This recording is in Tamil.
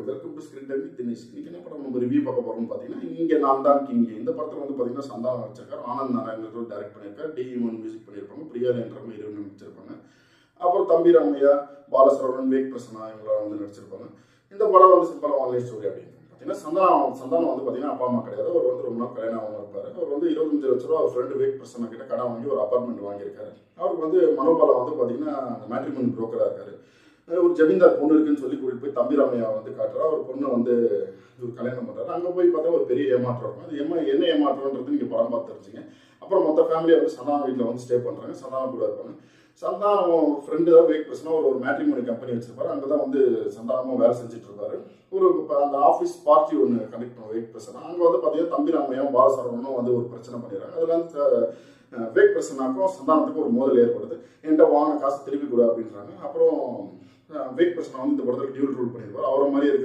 Welcome to screen time with Dinesh. இன்னைக்கு என்ன படம் நம்ம ரிவ்யூ பார்க்க போறோம்னு பார்த்தீங்கன்னா, இங்கே நான் தான் கிங். இந்த படத்தில் வந்து பார்த்தீங்கன்னா சந்தானம் நடிச்சிருக்காரு, ஆனந்த் நாராயணன் டைரக்ட் பண்ணியிருக்காரு, டி1 மியூசிக் பண்ணியிருப்பாங்க, பிரியா என்றவங்க ஹீரோயின் நடிச்சிருப்பாங்க. அப்புறம் தம்பி ராமையா, பாலசரவணன், விவேக் பிரசன்னா இவங்களாம் வந்து நடிச்சிருப்பாங்க. இந்த படம் வந்து சிம்பிளாக ஆன்லைன் ஸ்டோரி அப்படின்னு பார்த்தீங்கன்னா, சந்தானம் வந்து பார்த்தீங்கன்னா அப்பா அம்மா கிடையாது. அவர் வந்து ரொம்ப நாள் கல்யாணம் ஆகாம இருப்பார். அவர் வந்து 25 லட்ச ரூபா அவர் ஃப்ரெண்டு விவேக் பிரசன்னா கிட்ட கடன் வாங்கி ஒரு அப்பார்ட்மெண்ட் வாங்கியிருக்காரு. அவருக்கு வந்து மனோபாலம் வந்து பார்த்தீங்கன்னா அந்த மேட்ரிமோனி புரோக்கராக இருக்காரு. ஒரு ஜமீன்தார் பொண்ணு இருக்குன்னு சொல்லி கூட்டிட்டு போய் தம்பி ராமையா வந்து காட்டுறா. ஒரு பொண்ணை வந்து இவர் கல்யாணம் பண்ணுறாரு. அங்கே போய் பார்த்தா ஒரு பெரிய ஏமாற்றம் இருக்கும். அது என்ன ஏமாற்றம்ன்றது நீங்கள் படம் பார்த்து தெரிஞ்சுங்க. அப்புறம் மொத்த ஃபேமிலியை வந்து சந்தானம் வீட்டில் வந்து ஸ்டே பண்ணுறாங்க. சந்தானம் கூட இருப்பாங்க. சந்தானம் ஃப்ரெண்டு தான் விவேக் பிரசன்னா ஒரு மேட்ரிமோனி கம்பெனி வச்சிருப்பாரு. அங்கே தான் வந்து சந்தானமும் வேலை செஞ்சுட்டு இருப்பாரு. அந்த ஆஃபீஸ் பார்ட்டி ஒன்று கண்டக்ட் பண்ண விவேக் பிரசன்னா. அங்கே வந்து பார்த்தீங்கன்னா தம்பி ராமையாவும் பாலசரவணனும் வந்து ஒரு பிரச்சனை பண்ணிடுறாங்க. அதில் வந்து விவேக் பிரசன்னாக்கும் சந்தானத்துக்கும் ஒரு மோதல் ஏற்படுது. என்கிட்ட வாங்கின காசு திருப்பி கொடு அப்படின்றாங்க. அப்புறம் விவேக் பிரசன்னா வந்து இந்த படத்தில் டியூல் ரோல் பண்ணிடுவார். அவரை மாதிரி இருக்கிற